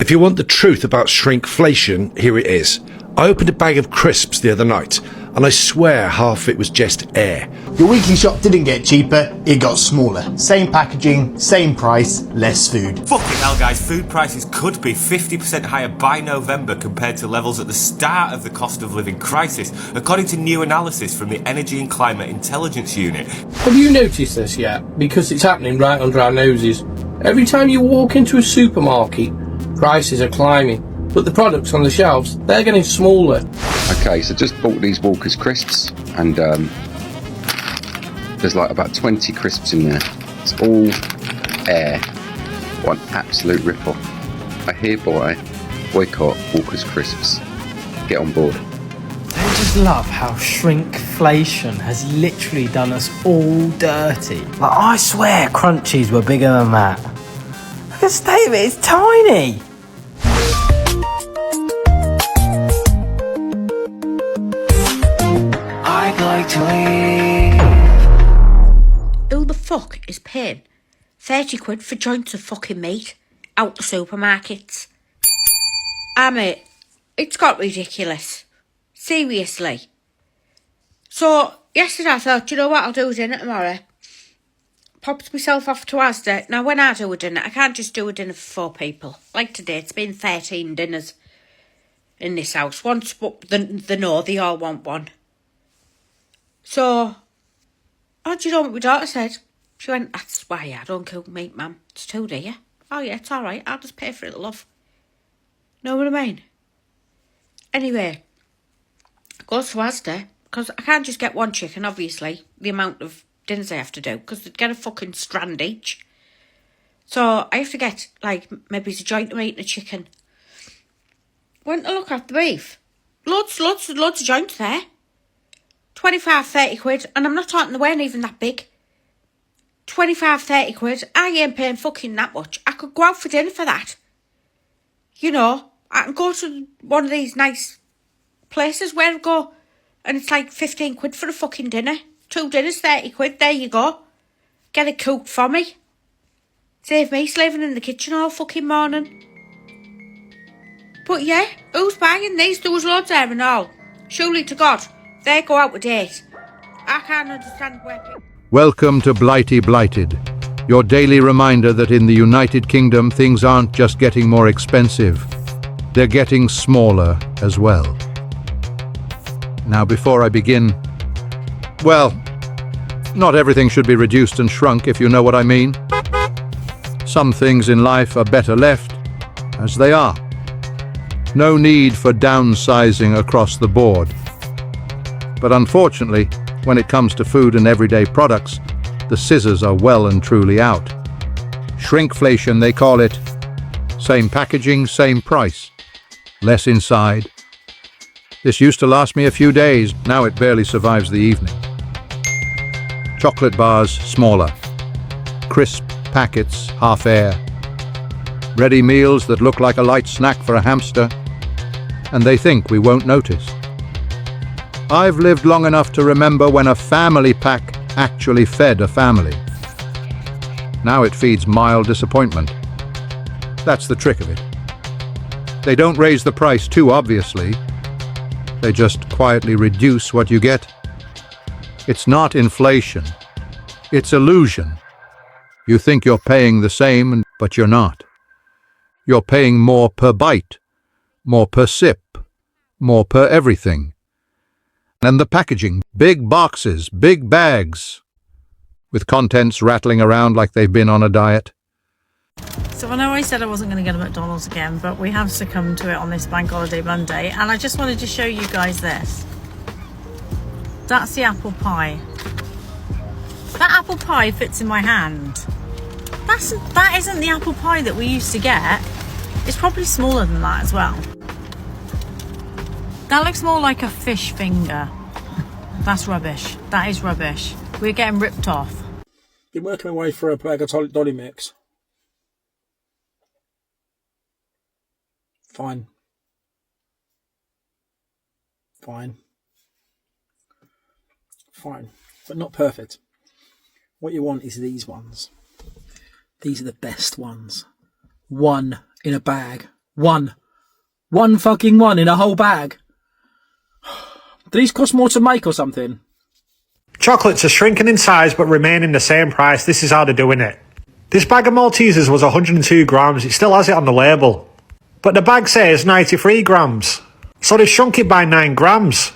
If you want the truth about shrinkflation, here it is. I opened a bag of crisps the other night, and I swear half of it was just air. Your weekly shop didn't get cheaper, it got smaller. Same packaging, same price, less food. Fucking hell, guys, food prices could be 50% higher by November compared to levels at the start of the cost of living crisis, according to new analysis from the Energy and Climate Intelligence Unit. Have you noticed this yet? Because it's happening right under our noses. Every time you walk into a supermarket, prices are climbing, but the products on the shelves, they're getting smaller. Okay, so just bought these Walker's crisps, and there's like about 20 crisps in there. It's all air. What an absolute rip-off. I hereby boycott Walker's crisps. Get on board. I just love how shrinkflation has literally done us all dirty. Like, I swear crunchies were bigger than that. Look at the state of it, it's tiny. I'd like to leave. Who the fuck is paying 30 quid for joints of fucking meat out the supermarkets? It's got ridiculous. Seriously. So, yesterday I thought, you know what, I'll do a dinner tomorrow. Popped myself off to Asda. Now, when I do a dinner, I can't just do a dinner for 4 people. Like today, it's been 13 dinners in this house. Once, but they all want one. So, do you know what my daughter said? She went, that's why I don't cook meat, ma'am. It's too dear. Oh, yeah, it's all right. I'll just pay for it, love. Know what I mean? Anyway, I go to Asda, because I can't just get one chicken, obviously, the amount of dinners I have to do, because they'd get a fucking strand each. So I have to get, like, maybe it's a joint of meat and a chicken. Went to look at the beef. Loads of joints there. 25, 30 quid, and I'm not talking, they weren't even that big. 25, 30 quid, I ain't paying fucking that much. I could go out for dinner for that. You know, I can go to one of these nice places where I go, and it's like 15 quid for a fucking dinner. 2 dinners, 30 quid, there you go. Get it cooked for me. Save me slaving in the kitchen all fucking morning. But yeah, who's buying these? There was loads there and all. Surely to God, they go out with date. I can't understand where people... Welcome to Blighty Blighted, your daily reminder that in the United Kingdom things aren't just getting more expensive, they're getting smaller as well. Now before I begin, well, not everything should be reduced and shrunk, if you know what I mean. Some things in life are better left as they are. No need for downsizing across the board. But unfortunately, when it comes to food and everyday products, the scissors are well and truly out. Shrinkflation, they call it. Same packaging, same price. Less inside. This used to last me a few days, now it barely survives the evening. Chocolate bars, smaller. Crisp packets, half air. Ready meals that look like a light snack for a hamster, and they think we won't notice. I've lived long enough to remember when a family pack actually fed a family. Now it feeds mild disappointment. That's the trick of it. They don't raise the price too obviously. They just quietly reduce what you get. It's not inflation. It's illusion. You think you're paying the same, but you're not. You're paying more per bite, more per sip, more per everything. And the packaging, big boxes, big bags, with contents rattling around like they've been on a diet. So I know I said I wasn't going to go to McDonald's again, but we have succumbed to it on this Bank Holiday Monday, and I just wanted to show you guys this. That's the apple pie. That apple pie fits in my hand. That isn't the apple pie that we used to get. It's probably smaller than that as well. That looks more like a fish finger. That's rubbish. That is rubbish. We're getting ripped off. Been working my way through a bag of dolly mix. Fine. Fine. Fine. But not perfect. What you want is these ones. These are the best ones. One in a bag. One fucking one in a whole bag. Do these cost more to make or something? Chocolates are shrinking in size but remaining the same price. This is how they're doing it. This bag of Maltesers was 102 grams. It still has it on the label. But the bag says 93 grams. So they've shrunk it by 9 grams.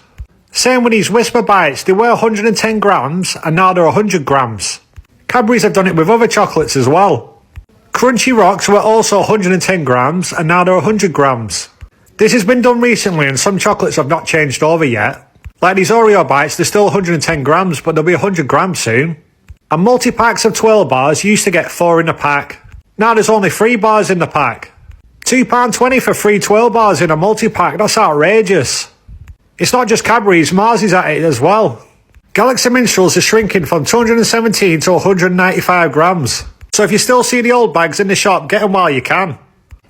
Same with these Whisper Bites. They were 110 grams and now they're 100 grams. Cadbury's have done it with other chocolates as well. Crunchy Rocks were also 110 grams and now they're 100 grams. This has been done recently and some chocolates have not changed over yet. Like these Oreo Bites, they're still 110 grams but they'll be 100 grams soon. And multi-packs of 12 bars used to get 4 in a pack. Now there's only 3 bars in the pack. £2.20 for 3 12 bars in a multi-pack, that's outrageous. It's not just Cadbury's, Mars is at it as well. Galaxy Minstrels are shrinking from 217 to 195 grams. So if you still see the old bags in the shop, get them while you can.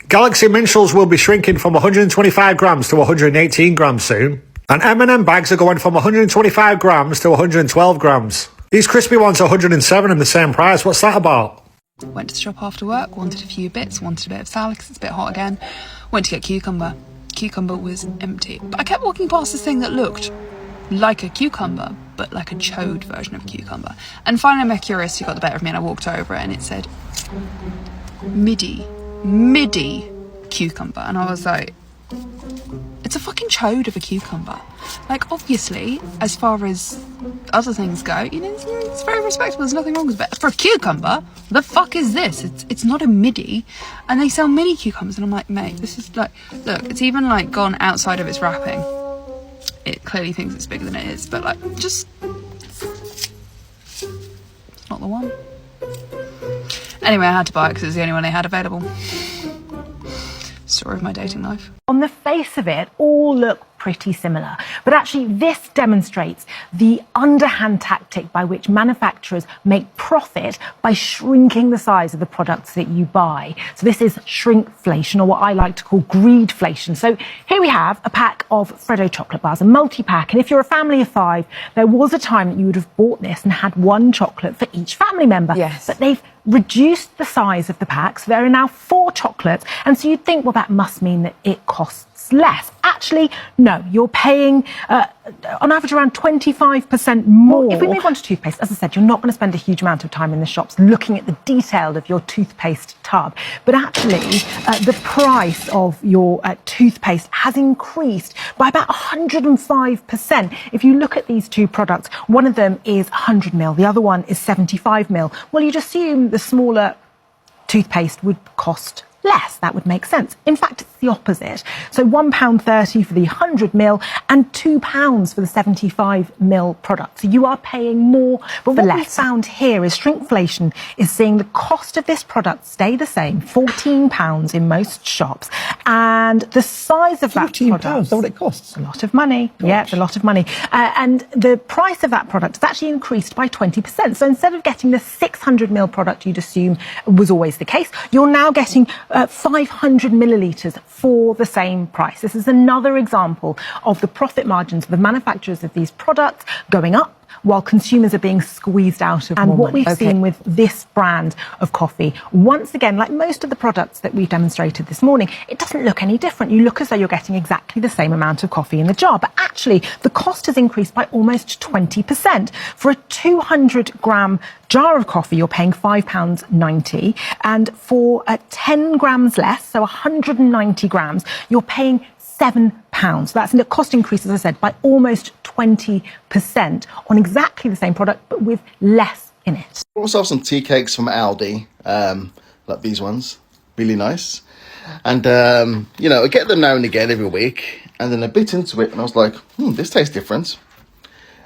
Galaxy Minstrels will be shrinking from 125 grams to 118 grams soon. And M&M bags are going from 125 grams to 112 grams. These crispy ones are 107 and the same price. What's that about? Went to the shop after work, wanted a few bits, wanted a bit of salad because it's a bit hot again. Went to get cucumber. Cucumber was empty. But I kept walking past this thing that looked like a cucumber, but like a chode version of a cucumber. And finally my curiosity got the better of me and I walked over it and it said midi cucumber. And I was like, it's a fucking chode of a cucumber. Like, obviously, as far as other things go, you know, it's very respectable. There's nothing wrong with it. But for a cucumber, the fuck is this? It's not a midi. And they sell mini cucumbers. And I'm like, mate, this is like, look, it's even like gone outside of its wrapping. It clearly thinks it's bigger than it is. But like, just, it's not the one. Anyway, I had to buy it because it was the only one they had available. Story of my dating life. On the face of it, all look pretty similar. But actually, this demonstrates the underhand tactic by which manufacturers make profit by shrinking the size of the products that you buy. So this is shrinkflation, or what I like to call greedflation. So here we have a pack of Freddo chocolate bars, a multi-pack. And if you're a family of 5, there was a time that you would have bought this and had 1 chocolate for each family member. Yes. But they've reduced the size of the packs. There are now 4 chocolates. And so you'd think, well, that must mean that it costs less. Actually, no, you're paying on average around 25% more. Well, if we move on to toothpaste, as I said, you're not going to spend a huge amount of time in the shops looking at the detail of your toothpaste tub. But actually, the price of your toothpaste has increased by about 105%. If you look at these 2 products, one of them is 100ml, the other one is 75ml. Well, you'd assume the smaller toothpaste would cost less. That would make sense. In fact, it's the opposite. So £1.30 for the 100ml and £2 for the 75ml product. So you are paying more for less. What we found here is shrinkflation is seeing the cost of this product stay the same, £14 in most shops, and the size of that product. £14, that's what it costs. A lot of money. Gosh. Yeah, it's a lot of money. And the price of that product has actually increased by 20%. So instead of getting the 600ml product you'd assume was always the case, you're now getting 500 millilitres for the same price. This is another example of the profit margins of the manufacturers of these products going up while consumers are being squeezed out of more money. And what we've seen with this brand of coffee, once again, like most of the products that we've demonstrated this morning, it doesn't look any different. You look as though you're getting exactly the same amount of coffee in the jar, but actually the cost has increased by almost 20%. For a 200-gram jar of coffee, you're paying £5.90, and for 10 grams less, so 190 grams, you're paying £7. That's a cost increase, as I said, by almost 20% on exactly the same product, but with less in it. I bought myself some tea cakes from Aldi, like these ones, really nice. And, you know, I get them now and again every week, and then I bit into it, and I was like, this tastes different.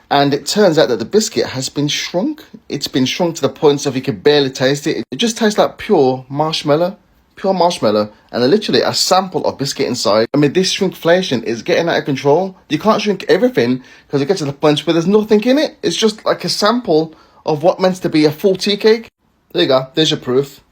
And it turns out that the biscuit has been shrunk. It's been shrunk to the point so you can barely taste it. It just tastes like pure marshmallow, and literally a sample of biscuit inside. I mean, this shrinkflation is getting out of control. You can't shrink everything because it gets to the point where there's nothing in it. It's just like a sample of what meant to be a full tea cake. There you go. There's your proof.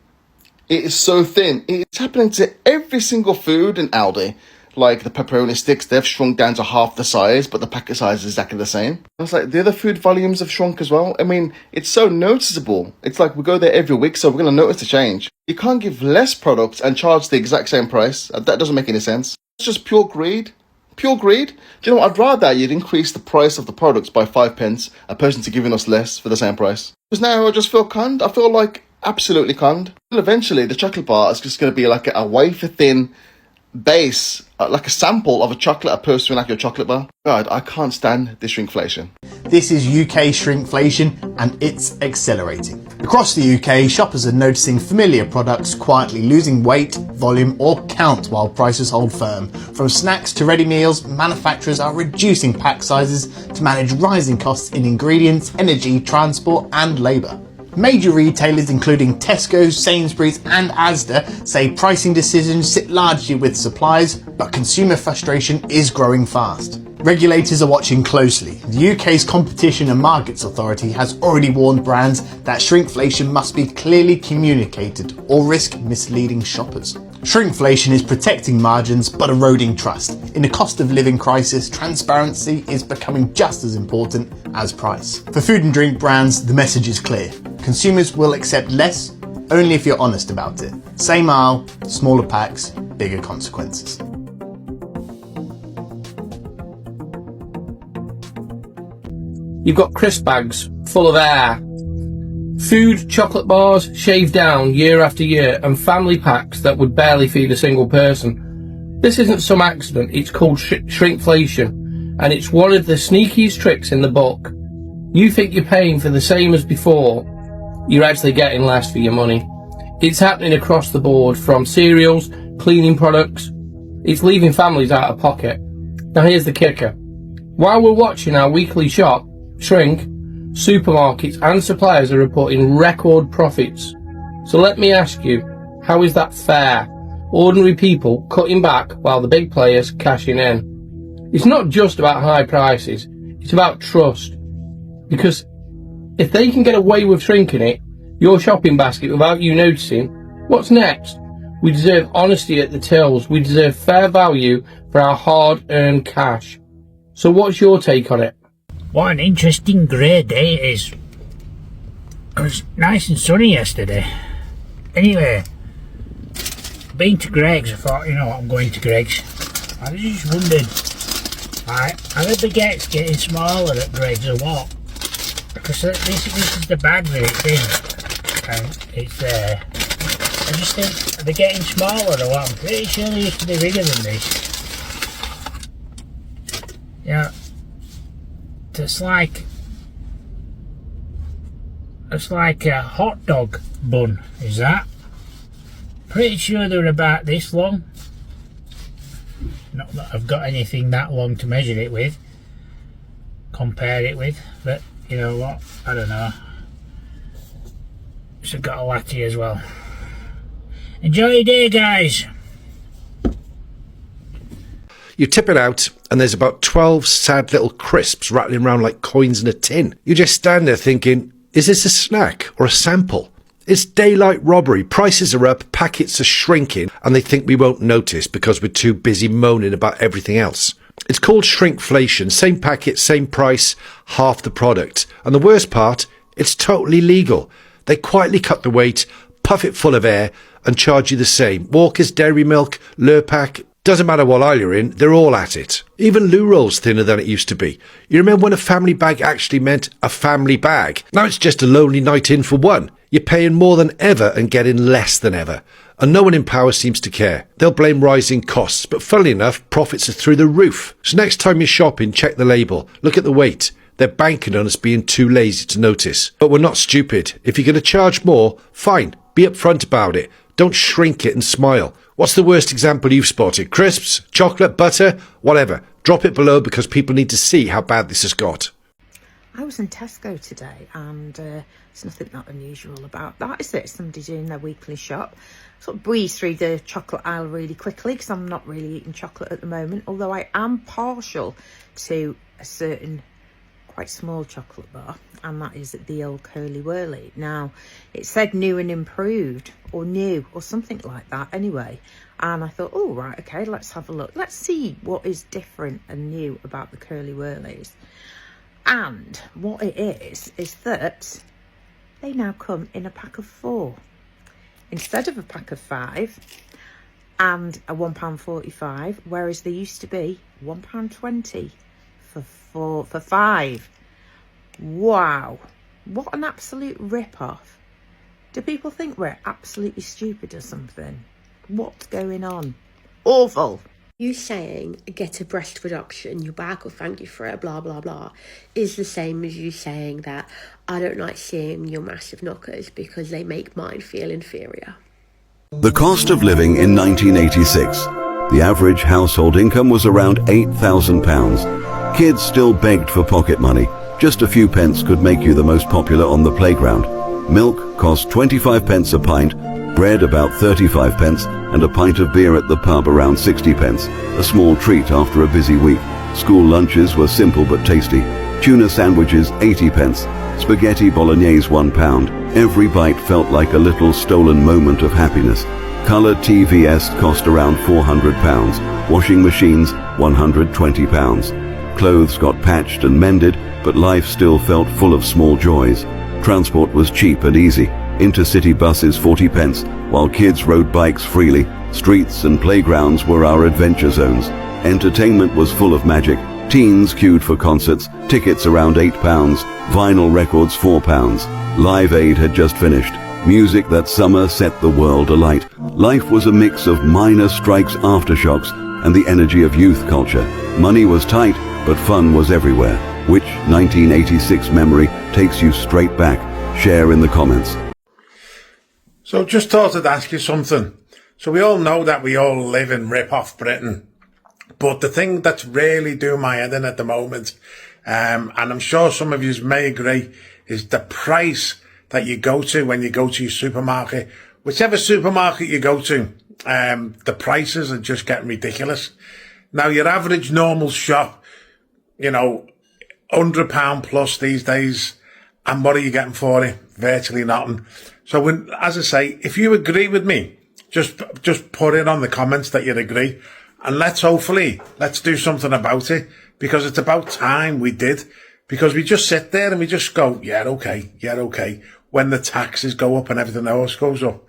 It is so thin. It's happening to every single food in Aldi. like the pepperoni sticks, they've shrunk down to half the size, but the packet size is exactly the same. It's like the other food volumes have shrunk as well. I mean, it's so noticeable. It's like we go there every week, so we're going to notice the change. You can't give less products and charge the exact same price. That doesn't make any sense. It's just pure greed. Pure greed. Do you know what? I'd rather you'd increase the price of the products by 5 pence, opposed to giving us less for the same price. Because now I just feel conned. I feel like absolutely conned. And eventually, the chocolate bar is just going to be like a wafer thin base, like a sample of a chocolate opposed to like your chocolate bar. God, I can't stand this shrinkflation. This is UK shrinkflation and it's accelerating. Across the UK, shoppers are noticing familiar products quietly losing weight, volume or count while prices hold firm. From snacks to ready meals, manufacturers are reducing pack sizes to manage rising costs in ingredients, energy, transport and labour. Major retailers including Tesco, Sainsbury's and Asda say pricing decisions sit largely with suppliers, but consumer frustration is growing fast. Regulators are watching closely. The UK's Competition and Markets Authority has already warned brands that shrinkflation must be clearly communicated or risk misleading shoppers. Shrinkflation is protecting margins but eroding trust. In a cost of living crisis, transparency is becoming just as important as price. For food and drink brands, the message is clear. Consumers will accept less only if you're honest about it. Same aisle, smaller packs, bigger consequences. You've got crisp bags full of air, food, chocolate bars shaved down year after year, and family packs that would barely feed a single person. This isn't some accident, it's called shrinkflation, and it's one of the sneakiest tricks in the book. You think you're paying for the same as before, you're actually getting less for your money. It's happening across the board, from cereals, cleaning products. It's leaving families out of pocket. Now here's the kicker. While we're watching our weekly shop shrink, supermarkets and suppliers are reporting record profits. So let me ask you, how is that fair? Ordinary people cutting back while the big players cashing in. It's not just about high prices, it's about trust. Because if they can get away with shrinking it, your shopping basket without you noticing, what's next? We deserve honesty at the tills. We deserve fair value for our hard-earned cash. So what's your take on it? What an interesting grey day it is. It was nice and sunny yesterday. Anyway, been to Greg's. I thought, you know what, I'm going to Greg's. I was just wondering, are the baguettes getting smaller at Greg's or what? Because this is the bag that it's in, and it's there. I just think, are they getting smaller or what? I'm pretty sure they used to be bigger than this. Yeah, it's like a hot dog bun, is that? Pretty sure they're about this long. Not that I've got anything that long to measure it with, compare it with, but you know what, I don't know. So I've got a latte as well. Enjoy your day, guys. You tip it out, and there's about 12 sad little crisps rattling around like coins in a tin. You just stand there thinking, is this a snack or a sample? It's daylight robbery. Prices are up, packets are shrinking, and they think we won't notice because we're too busy moaning about everything else. It's called shrinkflation. Same packet, same price, half the product. And the worst part, it's totally legal. They quietly cut the weight, puff it full of air, and charge you the same. Walker's Dairy Milk, Lurpak, doesn't matter what aisle you're in, they're all at it. Even loo roll's thinner than it used to be. You remember when a family bag actually meant a family bag? Now it's just a lonely night in for one. You're paying more than ever and getting less than ever. And no one in power seems to care. They'll blame rising costs, but funnily enough, profits are through the roof. So next time you're shopping, check the label. Look at the weight. They're banking on us being too lazy to notice. But we're not stupid. If you're going to charge more, fine. Be upfront about it. Don't shrink it and smile. What's the worst example you've spotted? Crisps? Chocolate? Butter? Whatever. Drop it below because people need to see how bad this has got. I was in Tesco today and there's nothing that unusual about that, is it? Somebody doing their weekly shop. Sort of breeze through the chocolate aisle really quickly because I'm not really eating chocolate at the moment, although I am partial to a certain quite small chocolate bar, and that is the old Curly Whirly. Now, it said new and improved, or new, or something like that anyway. And I thought, oh, right, okay, let's have a look. Let's see what is different and new about the Curly Whirlies. And what it is that they now come in a pack of 4 instead of a pack of 5 and a £1.45, whereas they used to be £1.20 for 5. Wow, what an absolute rip-off. Do people think we're absolutely stupid or something? What's going on? Awful. You saying get a breast reduction, your bag will thank you for it, blah blah blah, is the same as you saying that I don't like seeing your massive knockers because they make mine feel inferior. The cost of living in 1986. The average household income was around £8,000. Kids still begged for pocket money. Just a few pence could make you the most popular on the playground. Milk cost 25 pence a pint, bread about 35 pence, and a pint of beer at the pub around 60 pence. A small treat after a busy week. School lunches were simple but tasty. Tuna sandwiches 80 pence. Spaghetti bolognese £1. Every bite felt like a little stolen moment of happiness. Colour TVS cost around £400. Washing machines £120. Clothes got patched and mended, but life still felt full of small joys. Transport was cheap and easy. Intercity buses 40 pence, while kids rode bikes freely. Streets and playgrounds were our adventure zones. Entertainment was full of magic. Teens queued for concerts, tickets around £8, vinyl records £4. Live Aid had just finished. Music that summer set the world alight. Life was a mix of minor strikes, aftershocks, and the energy of youth culture. Money was tight, but fun was everywhere. Which 1986 memory takes you straight back? Share in the comments. So just thought I'd ask you something. So we all know that we all live in rip-off Britain. But the thing that's really doing my head in at the moment, and I'm sure some of you may agree, is the price that you go to when you go to your supermarket. Whichever supermarket you go to, the prices are just getting ridiculous. Now, your average normal shop, you know, £100 plus these days, and what are you getting for it? Virtually nothing. So when, as I say, if you agree with me, just put it on the comments that you agree, and let's do something about it, because it's about time we did, because we just sit there and we just go, yeah, okay, when the taxes go up and everything else goes up.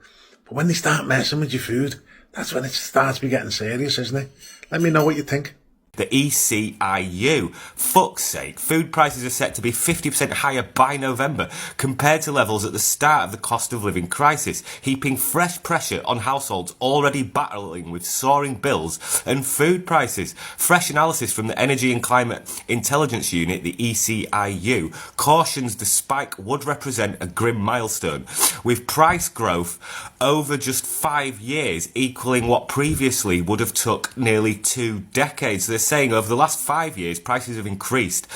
But when they start messing with your food, that's when it starts to be getting serious, isn't it? Let me know what you think. The ECIU. Fuck's sake, food prices are set to be 50% higher by November compared to levels at the start of the cost of living crisis, heaping fresh pressure on households already battling with soaring bills and food prices. Fresh analysis from the Energy and Climate Intelligence Unit, the ECIU, cautions the spike would represent a grim milestone, with price growth over just 5 years equaling what previously would have took nearly 2 decades. They're saying over the last 5 years, prices have increased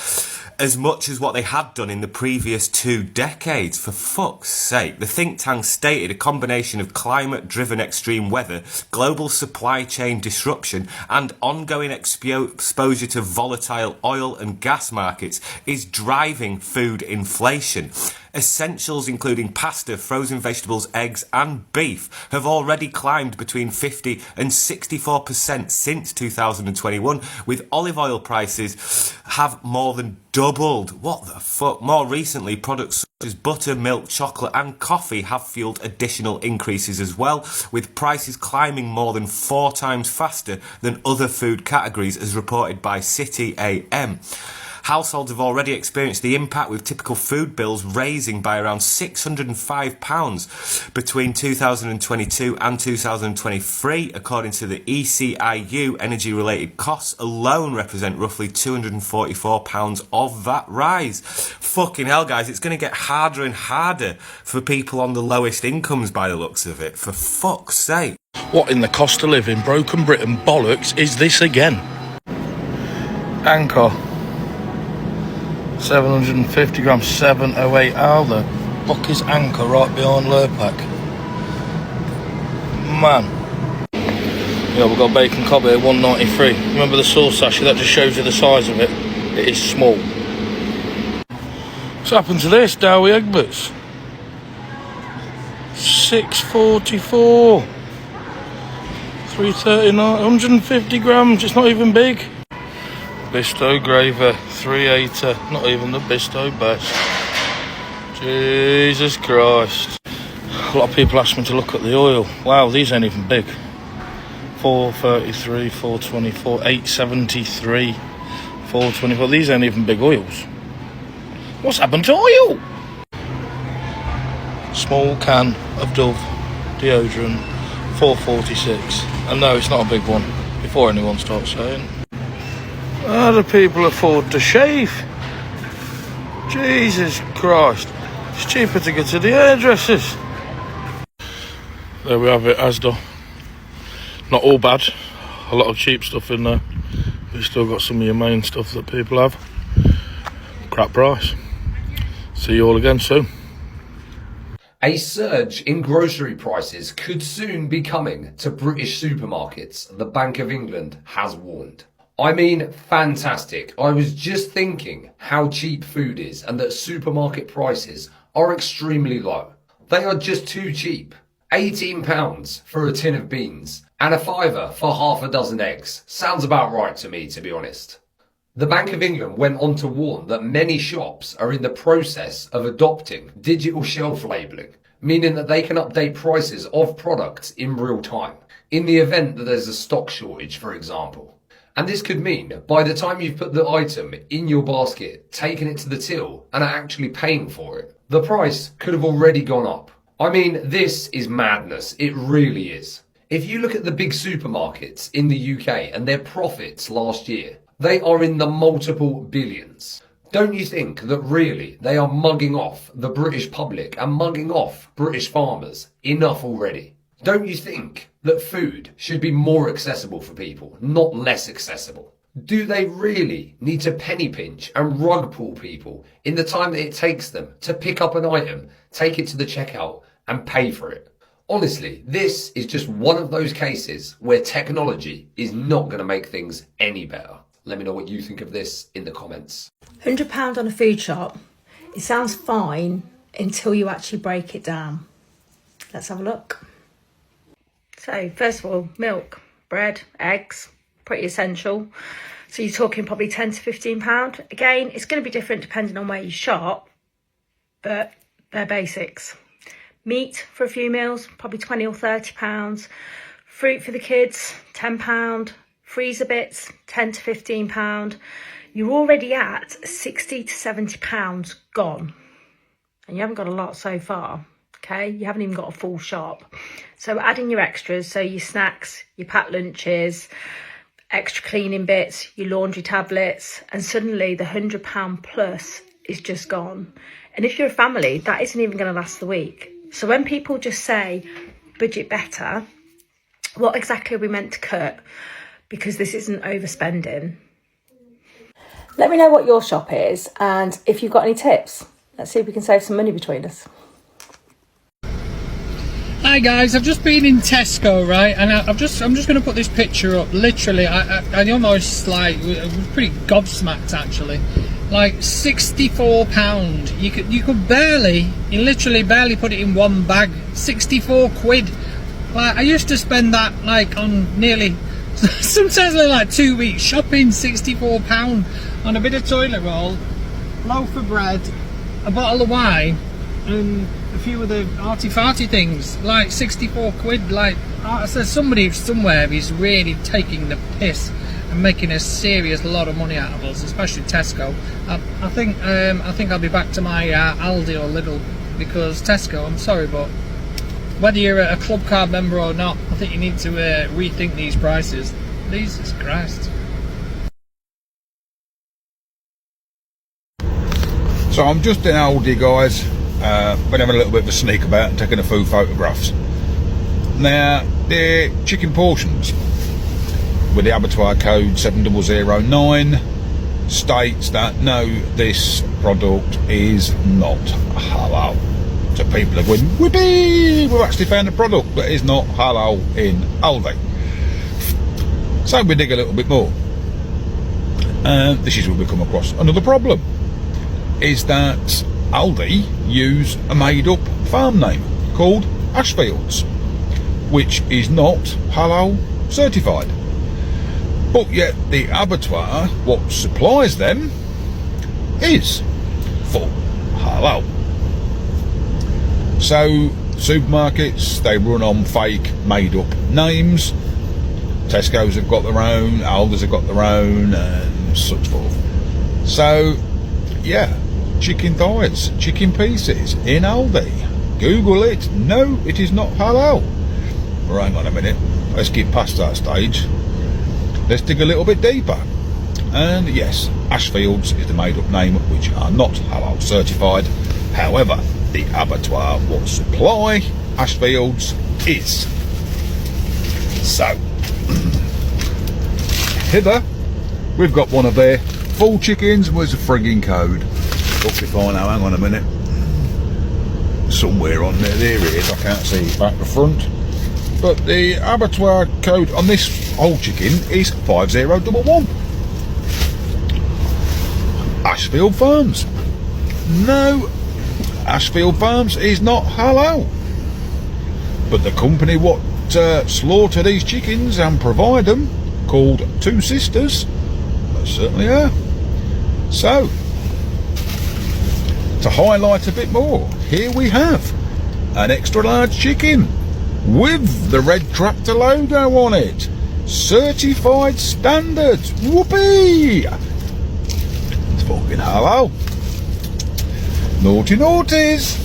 as much as what they had done in the previous 2 decades. For fuck's sake. The think tank stated a combination of climate-driven extreme weather, global supply chain disruption, and ongoing exposure to volatile oil and gas markets is driving food inflation. Essentials including pasta, frozen vegetables, eggs and beef have already climbed between 50 and 64% since 2021, with olive oil prices have more than doubled. What the fuck? More recently, products such as butter, milk, chocolate and coffee have fueled additional increases as well, with prices climbing more than 4 times faster than other food categories, as reported by City AM. Households have already experienced the impact, with typical food bills raising by around £605 between 2022 and 2023. According to the ECIU, energy-related costs alone represent roughly £244 of that rise. Fucking hell, guys, it's going to get harder and harder for people on the lowest incomes by the looks of it. For fuck's sake. What in the cost of living broken Britain bollocks is this again? Anchor. 750 grams, 708. How the fuck is Anchor right behind Lurpak? Man. Yeah, we've got bacon cob here, 193. Remember the sauce sachet? That just shows you the size of it. It is small. What's happened to this Dowie Egberts? 644. 339, 150 grams, it's not even big. Bisto Graver, 380, not even the Bisto best. Jesus Christ. A lot of people ask me to look at the oil. Wow, these ain't even big. 433, 424, 873, 424. These ain't even big oils. What's happened to oil? Small can of Dove deodorant, 446. And no, it's not a big one, before anyone starts saying. How do people afford to shave? Jesus Christ. It's cheaper to go to the hairdressers. There we have it, Asda. Not all bad. A lot of cheap stuff in there. But you still got some of your main stuff that people have. Crap price. See you all again soon. A surge in grocery prices could soon be coming to British supermarkets, the Bank of England has warned. I mean, fantastic. I was just thinking how cheap food is and that supermarket prices are extremely low. They are just too cheap. £18 for a tin of beans and a £5 for half a dozen eggs. Sounds about right to me, to be honest. The Bank of England went on to warn that many shops are in the process of adopting digital shelf labelling, meaning that they can update prices of products in real time, in the event that there's a stock shortage, for example. And this could mean by the time you've put the item in your basket, taken it to the till, and are actually paying for it, the price could have already gone up. I mean, this is madness. It really is. If you look at the big supermarkets in the UK and their profits last year, they are in the multiple billions. Don't you think that really they are mugging off the British public and mugging off British farmers enough already? Don't you think that food should be more accessible for people, not less accessible? Do they really need to penny pinch and rug pull people in the time that it takes them to pick up an item, take it to the checkout and pay for it? Honestly, this is just one of those cases where technology is not going to make things any better. Let me know what you think of this in the comments. £100 on a food shop, it sounds fine until you actually break it down. Let's have a look. So first of all, milk, bread, eggs, pretty essential. So you're talking probably £10 to £15. Again, it's going to be different depending on where you shop, but they're basics. Meat for a few meals, probably £20 or £30. Fruit for the kids, £10. Freezer bits, £10 to £15. You're already at £60 to £70 gone. And you haven't got a lot so far, okay? You haven't even got a full shop. So adding your extras, so your snacks, your packed lunches, extra cleaning bits, your laundry tablets, and suddenly the £100 plus is just gone. And if you're a family, that isn't even going to last the week. So when people just say, budget better, what exactly are we meant to cut? Because this isn't overspending. Let me know what your shop is and if you've got any tips. Let's see if we can save some money between us. Hi guys, I've just been in Tesco, right, and I'm just going to put this picture up. Literally, I almost like was pretty gobsmacked actually. Like £64. You could literally barely put it in one bag. 64 quid. Like I used to spend that like on nearly. Sometimes like 2 weeks shopping. £64 on a bit of toilet roll, loaf of bread, a bottle of wine, and a few of the arty-farty things. Like 64 quid. Like so somebody somewhere is really taking the piss and making a serious lot of money out of us, especially Tesco. I think I'll be back to my Aldi or Lidl, because Tesco, I'm sorry, but whether you're a club card member or not, I think you need to rethink these prices. Jesus Christ. So I'm just in Aldi, guys. Been having a little bit of a sneak about and taking a few photographs. Now, they're chicken portions with the abattoir code 7009 states that no, this product is not halal. So people are going, whippy, we've actually found a product that is not halal in Aldi. So we dig a little bit more. This is where we come across another problem, is that Aldi use a made-up farm name called Ashfields, which is not halal certified. But yet the abattoir, what supplies them, is full halal. So supermarkets, they run on fake made-up names. Tesco's have got their own, Aldi's have got their own, and such forth. So, yeah, chicken thighs, chicken pieces in Aldi. Google it. No, it is not halal. Well, hang on a minute. Let's get past that stage. Let's dig a little bit deeper. And yes, Ashfields is the made-up name, which are not halal certified. However, the abattoir what supply Ashfields is. So, hither, we've got one of their full chickens. Where's the frigging code? Up if I know, hang on a minute. Somewhere on there, there it is, I can't see it back the front. But the abattoir code on this whole chicken is 5011. Ashfield Farms. No, Ashfield Farms is not halal. But the company what slaughter these chickens and provide them, called Two Sisters, they certainly are. So, to highlight a bit more, here we have an extra large chicken with the red tractor logo on it. Certified standards. Whoopee! It's fucking halal. Naughty naughties.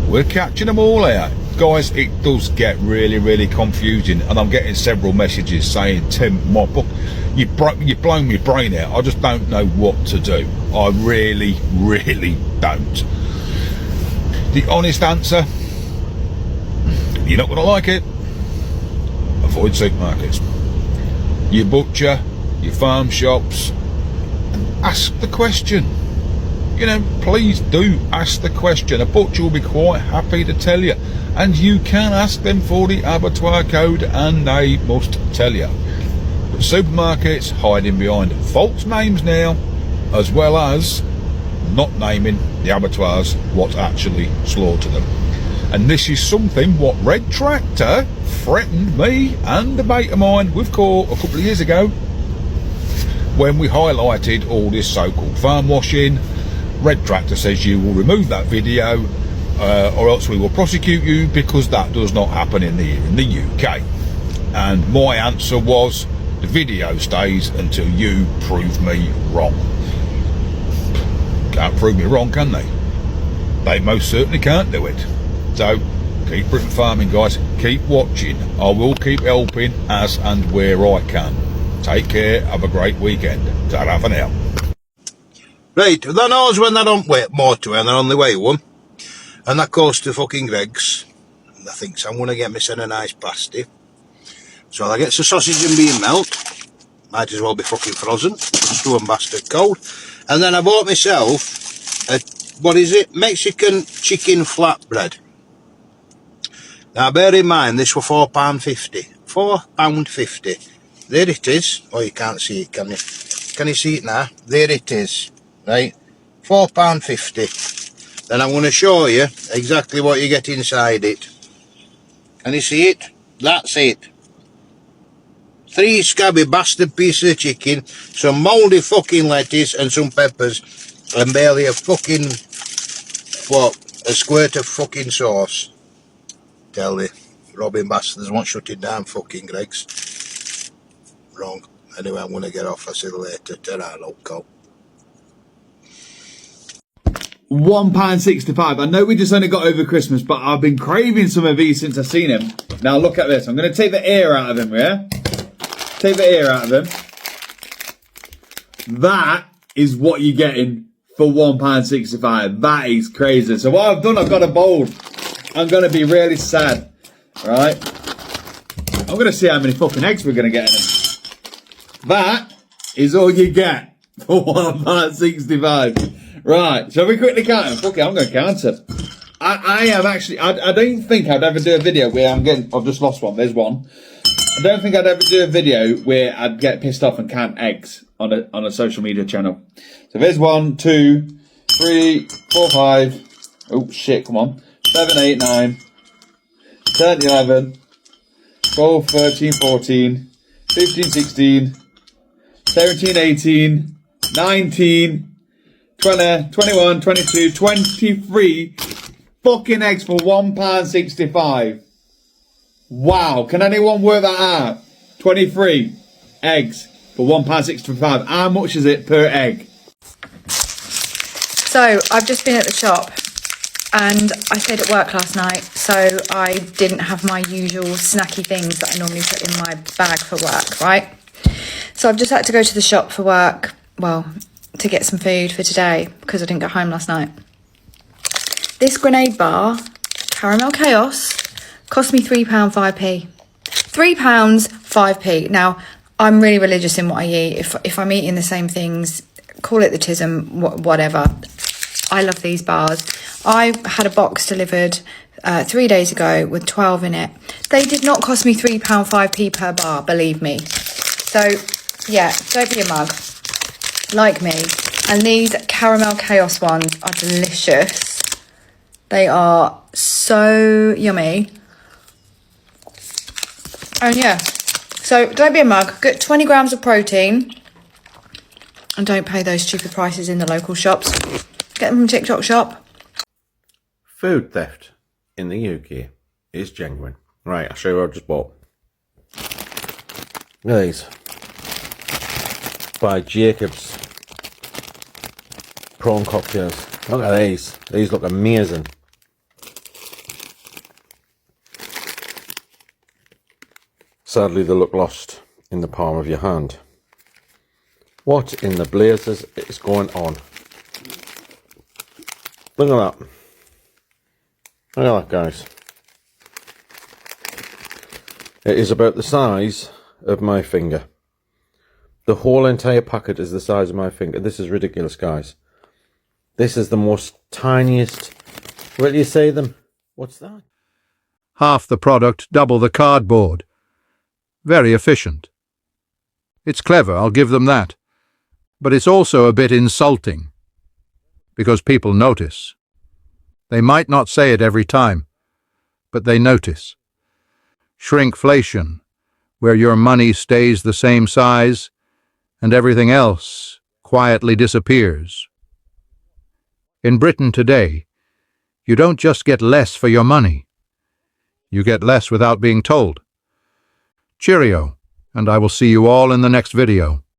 We're catching them all out. Guys, it does get really, really confusing, and I'm getting several messages saying, Tim, my book, you've blown my brain out. I just don't know what to do. I really, really don't. The honest answer, you're not going to like it. Avoid supermarkets. Your butcher, your farm shops, and ask the question. You know, please do ask the question. A butcher will be quite happy to tell you. And you can ask them for the abattoir code and they must tell you. But supermarkets hiding behind false names now, as well as not naming the abattoirs what actually slaughter them. And this is something what Red Tractor threatened me and a mate of mine with court a couple of years ago when we highlighted all this so-called farm washing. Red Tractor says you will remove that video or else we will prosecute you because that does not happen in the UK. And my answer was, the video stays until you prove me wrong. Can't prove me wrong, can they? They most certainly can't do it. So, keep Britain farming, guys. Keep watching. I will keep helping as and where I can. Take care. Have a great weekend. Ta-ra for now. Right, that knows when they don't wait more to and they're on the way home. And that goes to fucking Greg's. And I think I'm going to get myself a nice pasty. So I get some sausage and bean melt. Might as well be fucking frozen. Stone bastard cold. And then I bought myself a, what is it? Mexican chicken flatbread. Now bear in mind this were £4.50. £4.50. There it is. Oh, you can't see it, can you? Can you see it now? There it is. Right? £4.50. Then I'm going to show you exactly what you get inside it. Can you see it? That's it. 3 scabby bastard pieces of chicken, some mouldy fucking lettuce and some peppers, and barely a fucking, what, a squirt of fucking sauce. Tell you, robbing bastards won't shut it down, fucking Greg's. Wrong. Anyway, I'm going to get off. I'll see you later. Ta-ra, loco. £1.65. I know we just only got over Christmas, but I've been craving some of these since I've seen him. Now look at this. I'm going to take the ear out of him, yeah? Take the ear out of him. That is what you're getting for £1.65. That is crazy. So what I've done, I've got a bowl. I'm going to be really sad, right? I'm going to see how many fucking eggs we're going to get in them. That is all you get for £1.65. Right, shall we quickly count them? Fuck it, I'm going to count it. I am actually, I don't think I'd ever do a video where I've just lost one, there's one. I don't think I'd ever do a video where I'd get pissed off and count eggs on a social media channel. So there's 1, 2, 3, 4, 5. Oh shit, come on. 7, 8, 9. 10, 11. 12, 13, 14. 15, 16. 17, 18. 19. 20, 21, 22, 23 fucking eggs for £1.65. Wow, can anyone work that out? 23 eggs for £1.65. How much is it per egg? So I've just been at the shop and I stayed at work last night, so I didn't have my usual snacky things that I normally put in my bag for work, right? So I've just had to go to the shop for work, well, to get some food for today because I didn't get home last night. This grenade bar, Caramel Chaos, cost me £3 5p. £3 5p. Now, I'm really religious in what I eat. If I'm eating the same things, call it the tism, whatever. I love these bars. I had a box delivered 3 days ago with 12 in it. They did not cost me £3 5p per bar, believe me. So, yeah, don't be a mug. Like me. And these Caramel Chaos ones are delicious. They are so yummy. And yeah, so don't be a mug. Get 20 grams of protein. And don't pay those stupid prices in the local shops. Get them from TikTok shop. Food theft in the UK is genuine. Right, I'll show you what I just bought. Look at these. By Jacobs. Prawn cocktails. Look at these. These look amazing. Sadly, they look lost in the palm of your hand. What in the blazes is going on? Look at that. Look at that, guys. It is about the size of my finger. The whole entire packet is the size of my finger. This is ridiculous, guys. This is the most tiniest... What do you say them? What's that? Half the product, double the cardboard. Very efficient. It's clever, I'll give them that. But it's also a bit insulting. Because people notice. They might not say it every time, but they notice. Shrinkflation, where your money stays the same size and everything else quietly disappears. In Britain today, you don't just get less for your money. You get less without being told. Cheerio, and I will see you all in the next video.